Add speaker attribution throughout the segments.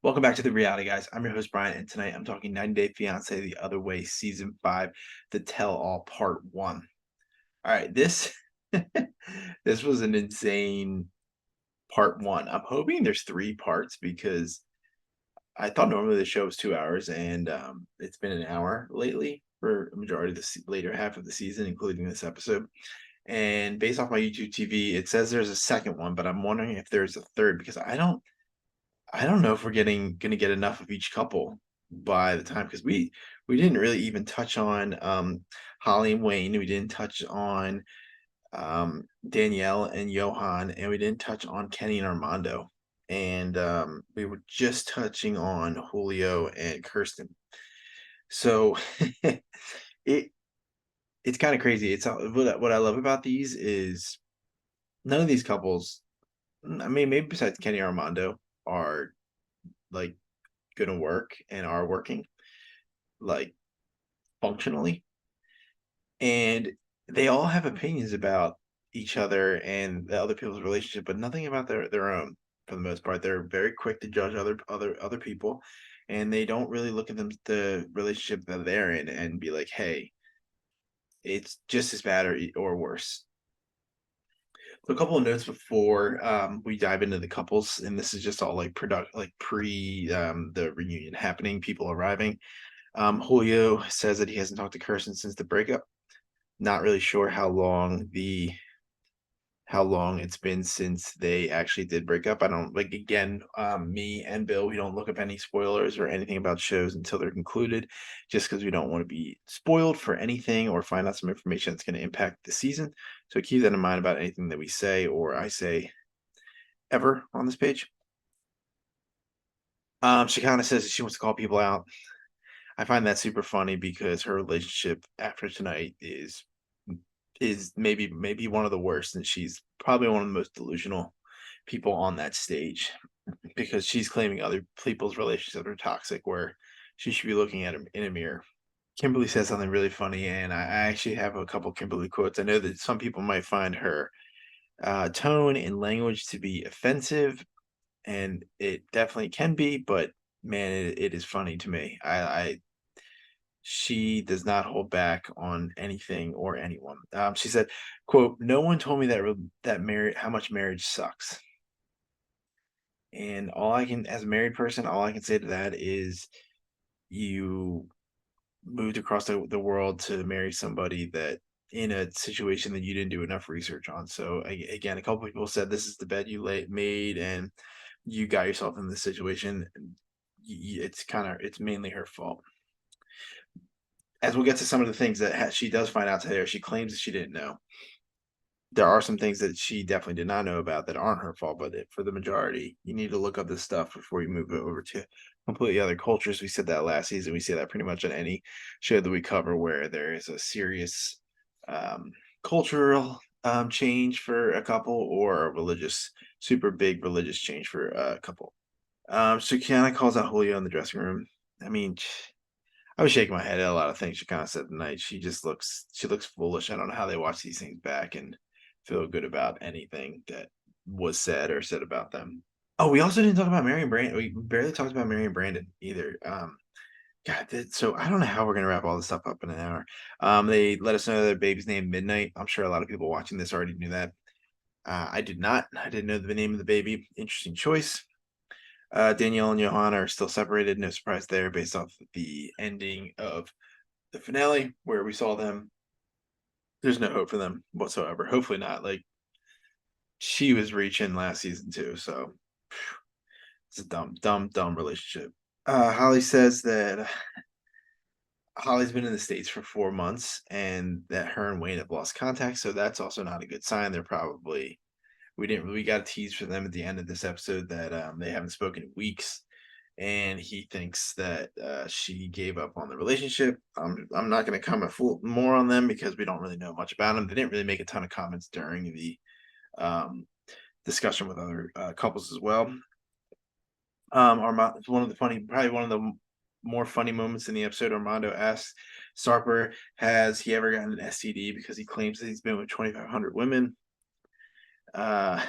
Speaker 1: Welcome back to the reality, guys. I'm your host, Brian, and tonight I'm talking 90 Day Fiancé The Other Way, Season 5, The Tell All Part 1. All right, this this was an insane part one. I'm hoping there's three parts because I thought normally the show was 2 hours, and it's been an hour lately for a majority of the later half of the season, including this episode. And based off my YouTube TV, it says there's a second one, but I'm wondering if there's a third because I don't know if we're gonna get enough of each couple by the time because we didn't really even touch on Holly and Wayne. We didn't touch on Danielle and Johan, and we didn't touch on Kenny and Armando. And we were just touching on Julio and Kirsten. So it it's kind of crazy. What I love about these is none of these couples. I mean, maybe besides Kenny and Armando are like gonna work and are working like functionally, and they all have opinions about each other and the other people's relationship, but nothing about their own for the most part. They're very quick to judge other people, and they don't really look at the relationship that they're in and be like, hey, it's just as bad or worse. So a couple of notes before we dive into the couples, and this is just all like pre the reunion happening, people arriving. Julio says that he hasn't talked to Kirsten since the breakup. Not really sure how long it's been since they actually did break up. I don't like again, me and Bill, we don't look up any spoilers or anything about shows until they're concluded, just because we don't want to be spoiled for anything or find out some information that's going to impact the season. So keep that in mind about anything that we say or I say ever on this page. She kind of says that she wants to call people out. I find that super funny because her relationship after tonight is maybe one of the worst, and she's probably one of the most delusional people on that stage because she's claiming other people's relationships are toxic, where she should be looking at him in a mirror. Kimberly says something really funny, and I actually have a couple Kimberly quotes. I know that some people might find her tone and language to be offensive, and it definitely can be, but man, it is funny to me. She does not hold back on anything or anyone. She said, "quote No one told me that marriage how much marriage sucks." And all I can, as a married person, all I can say to that is, you moved across the world to marry somebody that in a situation that you didn't do enough research on. So again, a couple people said this is the bed you made, and you got yourself in this situation. It's mainly her fault. As we'll get to some of the things that she does find out today, or she claims that she didn't know. There are some things that she definitely did not know about that aren't her fault, but for the majority, you need to look up this stuff before you move it over to completely other cultures. We said that last season. We say that pretty much on any show that we cover where there is a serious um, cultural change for a couple or a super big religious change for a couple. So Kiana calls out Julio in the dressing room. I mean, I was shaking my head at a lot of things she kind of said tonight. She looks foolish. I don't know how they watch these things back and feel good about anything that was said or said about them. Oh, we also didn't talk about Mary and Brandon. We barely talked about Mary and Brandon either. God, so I don't know how we're gonna wrap all this stuff up in an hour. They let us know their baby's name Midnight. I'm sure a lot of people watching this already knew that. I did not. I didn't know the name of the baby. Interesting choice. Danielle and Johan are still separated. No surprise there, based off the ending of the finale where we saw them. There's no hope for them whatsoever. Hopefully not. Like she was reaching last season too, so it's a dumb relationship. Holly says that Holly's been in the States for 4 months and that her and Wayne have lost contact, so that's also not a good sign. They're probably we got a tease for them at the end of this episode that they haven't spoken in weeks, and he thinks that she gave up on the relationship. I'm not going to comment more on them because we don't really know much about them. They didn't really make a ton of comments during the um, discussion with other couples as well. Armando, probably one of the more funny moments in the episode. Armando asks Sarper, has he ever gotten an STD because he claims that he's been with 2,500 women. Uh,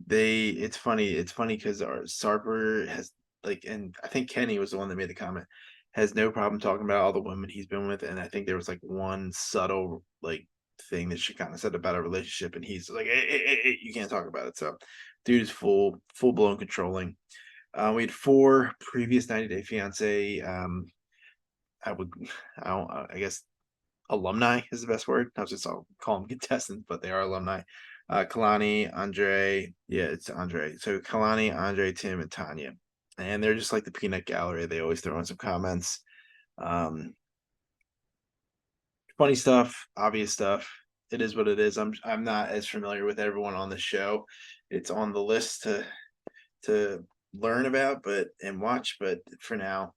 Speaker 1: it's funny because our Sarper has like, and I think Kenny was the one that made the comment, has no problem talking about all the women he's been with, and I think there was like one subtle like thing that she kind of said about a relationship, and he's like, you can't talk about it. So, dude is full blown controlling. We had four previous 90 Day Fiance. I would, I guess alumni is the best word. I was just I'll call them contestants, but they are alumni. Kalani, Andre, yeah, it's Andre. So Kalani, Andre, Tim, and Tanya, and they're just like the peanut gallery. They always throw in some comments, um, funny stuff, obvious stuff. It is what it is. I'm not as familiar with everyone on the show. It's on the list to learn about, but and watch. But for now,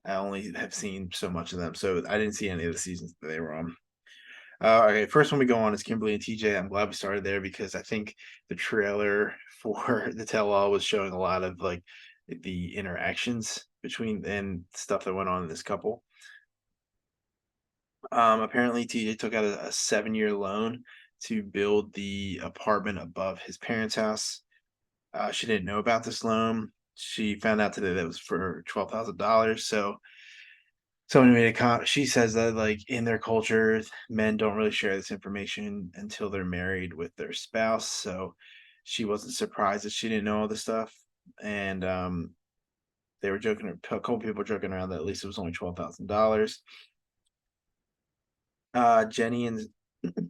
Speaker 1: I only have seen so much of them, so I didn't see any of the seasons that they were on. Okay, first one we go on is Kimberly and TJ. I'm glad we started there because I think the trailer for the tell all was showing a lot of like the interactions between and stuff that went on in this couple. Apparently, TJ took out a 7-year loan to build the apartment above his parents' house. She didn't know about this loan. She found out today that it was for $12,000. So someone made a comment. She says that like in their culture, men don't really share this information until they're married with their spouse. So she wasn't surprised that she didn't know all this stuff. And they were joking. A couple people joking around that at least it was only $12,000. Jenny and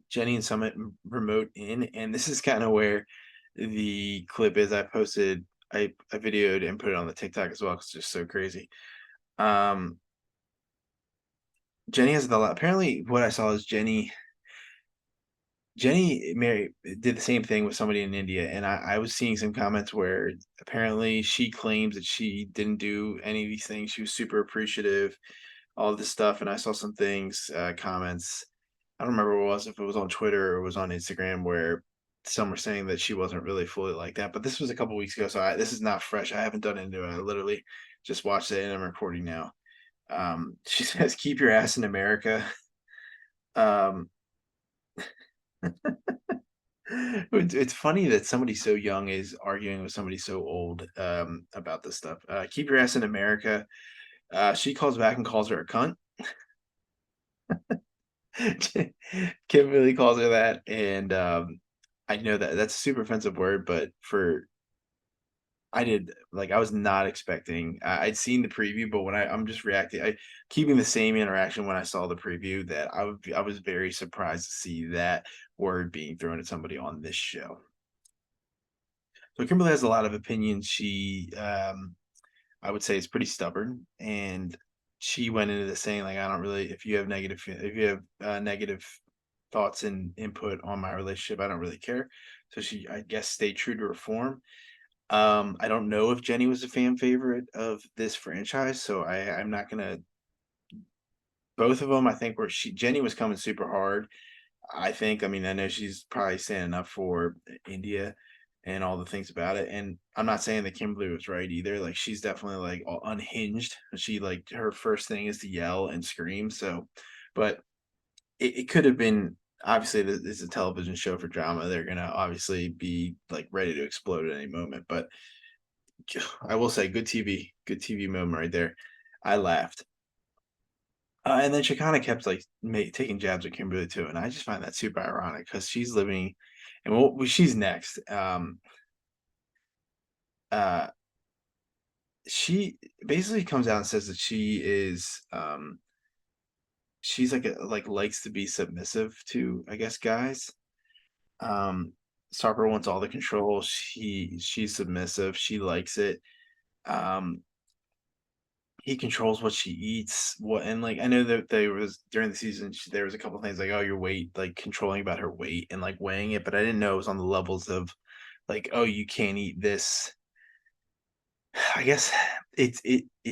Speaker 1: Jenny and Summit remote in, and this is kind of where the clip is. I posted, I videoed and put it on the TikTok as well because it's just so crazy. Um, Jenny has the apparently what I saw is Jenny Mary did the same thing with somebody in India, and I was seeing some comments where apparently she claims that she didn't do any of these things. She was super appreciative, all this stuff, and I saw some things, comments. I don't remember what it was, if it was on Twitter or it was on Instagram, where some were saying that she wasn't really fully like that. But this was a couple weeks ago, so this is not fresh. I haven't done it into it. I literally just watched it and I'm recording now. She says, "Keep your ass in America." Um, it's funny that somebody so young is arguing with somebody so old about this stuff. Keep your ass in America. She calls back and calls her a cunt. Kimberly calls her that, and I know that that's a super offensive word, but for I did like I was not expecting. I'd seen the preview, but when I'm just reacting, I keeping the same interaction when I saw the preview that I was very surprised to see that word being thrown at somebody on this show. So Kimberly has a lot of opinions. She, I would say, is pretty stubborn, and she went into this saying like, I don't really. If you have negative thoughts and input on my relationship, I don't really care. So she, I guess, stayed true to her form. I don't know if Jenny was a fan favorite of this franchise, so I'm not gonna. Both of them, I think, were Jenny was coming super hard. I think. I mean, I know she's probably standing up for India and all the things about it. And I'm not saying that Kimberly was right either. Like she's definitely like unhinged. She like her first thing is to yell and scream. So, but it could have been obviously this is a television show for drama. They're gonna obviously be like ready to explode at any moment. But I will say, good TV moment right there. I laughed. And then she kind of kept like taking jabs at Kimberly too, and I just find that super ironic because she's living, and she's next. Uh, she basically comes out and says that she's like like likes to be submissive to, I guess, guys. Um, Sarper wants all the control. She's submissive. She likes it. Um, he controls what she eats. What and like I know that there was during the season there was a couple things like, oh, your weight, like controlling about her weight and like weighing it, but I didn't know it was on the levels of like, oh, you can't eat this. I guess it's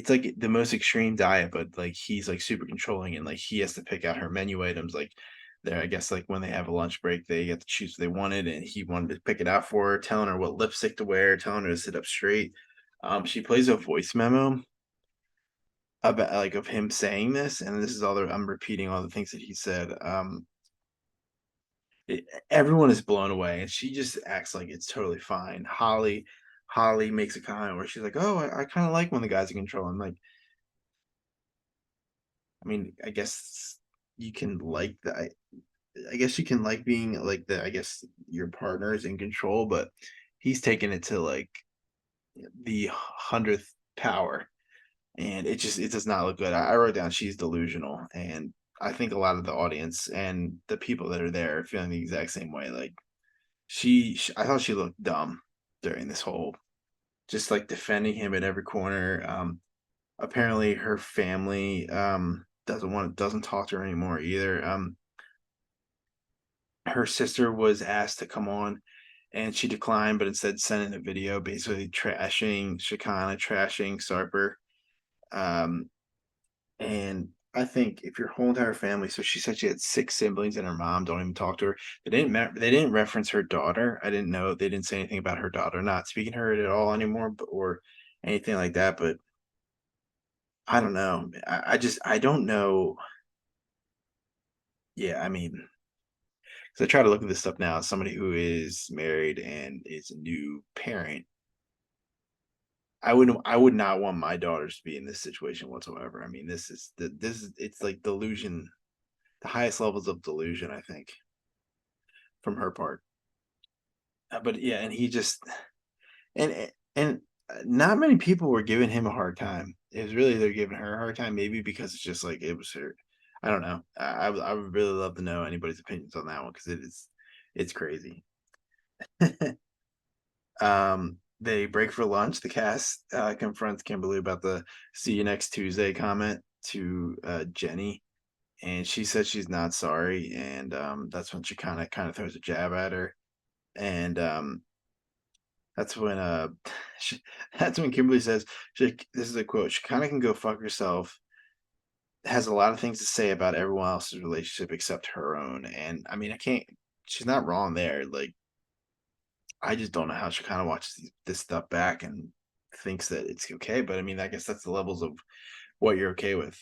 Speaker 1: like the most extreme diet, but like he's like super controlling and like he has to pick out her menu items. Like there, I guess like when they have a lunch break, they get to choose what they wanted, and he wanted to pick it out for her, telling her what lipstick to wear, telling her to sit up straight. She plays a voice memo about like of him saying this, and this is all I'm repeating all the things that he said. Everyone is blown away, and she just acts like it's totally fine. Holly Holly makes a comment where she's like, "Oh, I kind of like when the guy's in control." I'm like, I mean, I guess you can like that. I guess you can like being like the. I guess your partner is in control, but he's taking it to like the hundredth power, and it does not look good. I wrote down she's delusional, and I think a lot of the audience and the people that are there are feeling the exact same way. Like I thought she looked dumb during this whole, just like defending him at every corner. Apparently, her family doesn't talk to her anymore either. Her sister was asked to come on, and she declined, but instead sent in a video basically trashing Shakana, trashing Sarper. Um, And I think if your whole entire family, so she said she had 6 siblings and her mom don't even talk to her. They didn't reference her daughter. I didn't know they didn't say anything about her daughter not speaking to her at all anymore, or anything like that. But I don't know. I don't know. Yeah, I mean, 'cause I try to look at this stuff now as somebody who is married and is a new parent. I would not want my daughters to be in this situation whatsoever. I mean, this is it's like delusion, the highest levels of delusion, I think, from her part. But yeah, and he just and not many people were giving him a hard time. It was really they're giving her a hard time, maybe because it's just like it was her. I don't know. I would really love to know anybody's opinions on that one because it's crazy. They break for lunch. The cast confronts Kimberly about the "see you next Tuesday" comment to Jenny, and she says she's not sorry, and that's when she kind of throws a jab at her, and that's when she, that's when Kimberly says this is a quote, "She kind of can go fuck herself. Has a lot of things to say about everyone else's relationship except her own." And I mean, I can't. She's not wrong there. Like I just don't know how she kind of watches this stuff back and thinks that it's okay. But I mean, I guess that's the levels of what you're okay with.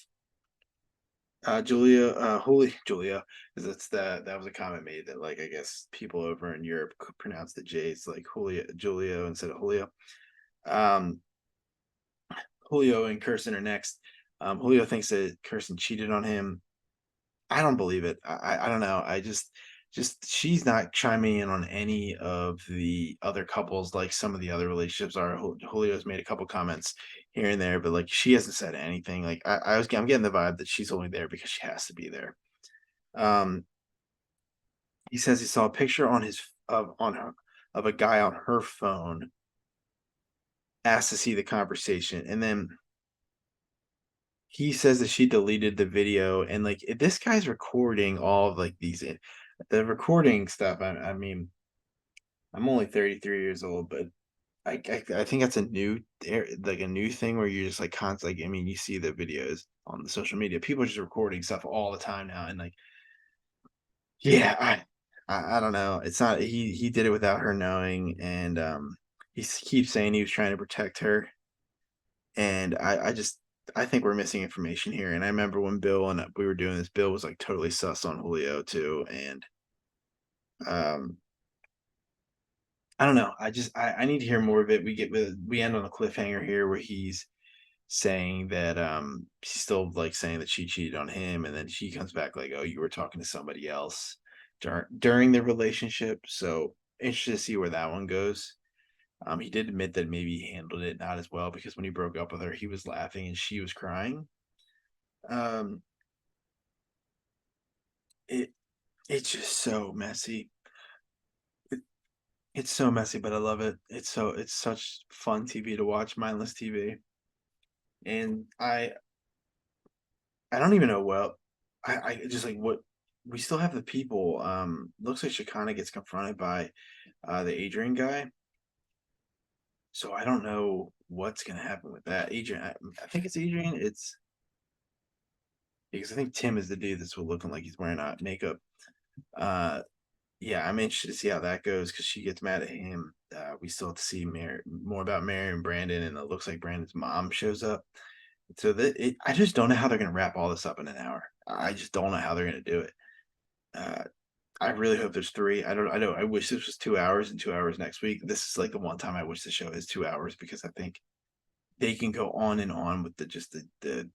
Speaker 1: Julia, holy Julia, because that was a comment made that like I guess people over in Europe could pronounce the J's like Julio instead of Julio. Um, Julio and Kirsten are next. Julio thinks that Kirsten cheated on him. I don't believe it. I don't know. I just she's not chiming in on any of the other couples like some of the other relationships are. Julio's made a couple comments here and there, but like she hasn't said anything. Like I'm getting the vibe that she's only there because she has to be there. Um, he says he saw a picture on his of on her of a guy on her phone, asked to see the conversation, and then he says that she deleted the video, and, like, this guy's recording all of, like, the recording stuff. I mean, I'm only 33 years old, but I think that's a new like, a new thing where you're just, like, constantly. I mean, you see the videos on the social media. People are just recording stuff all the time now, and, like, yeah, I don't know. It's not he did it without her knowing, and, keeps saying he was trying to protect her. And I think we're missing information here. And I remember when Bill and we were doing this, Bill was like totally sus on Julio too. And um, I don't know. I need to hear more of it. We end on a cliffhanger here where he's saying that she's still like saying that she cheated on him, and then she comes back like, "Oh, you were talking to somebody else during the relationship." So interested to see where that one goes. He did admit that maybe he handled it not as well because when he broke up with her, he was laughing and she was crying. Um, it it's just so messy. It, it's so messy, but I love it. It's such fun TV to watch, mindless TV. And I don't even know what I just like what we still have the people. Looks like Shakana gets confronted by the Adrian guy. So I don't know what's gonna happen with that. Adrian, I think it's Adrian. It's because I think Tim is the dude that's looking like he's wearing makeup. Uh, Yeah, I'm interested to see how that goes because she gets mad at him. We still have to see more about Mary and Brandon, and it looks like Brandon's mom shows up. So I just don't know how they're going to wrap all this up in an hour. I just don't know how they're going to do it. Uh, I really hope there's 3. I know I wish this was 2 hours and 2 hours next week. This is, like, the one time I wish the show is 2 hours because I think they can go on and on with the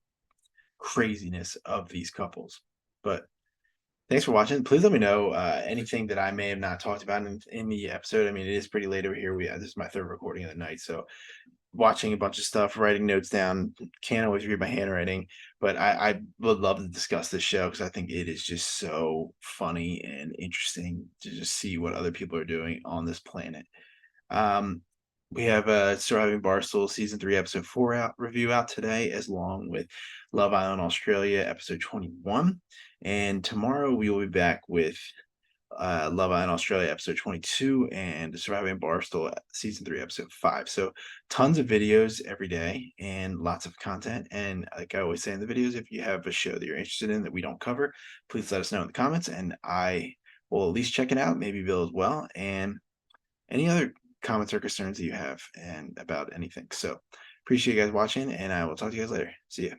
Speaker 1: craziness of these couples. But thanks for watching. Please let me know, anything that I may have not talked about in the episode. I mean, it is pretty late over here. This is my 3rd recording of the night, so watching a bunch of stuff, writing notes down. Can't always read my handwriting, but I would love to discuss this show because I think it is just so funny and interesting to just see what other people are doing on this planet. Um, we have Surviving Barstool season 3, episode 4 out review out today, as long with Love Island Australia episode 21. And tomorrow we will be back with Love Island Australia episode 22 and Surviving Barstool season 3 episode 5. So tons of videos every day and lots of content. And like I always say in the videos, if you have a show that you're interested in that we don't cover, please let us know in the comments and I will at least check it out, maybe Bill as well, and any other comments or concerns that you have and about anything. So appreciate you guys watching and I will talk to you guys later. See ya.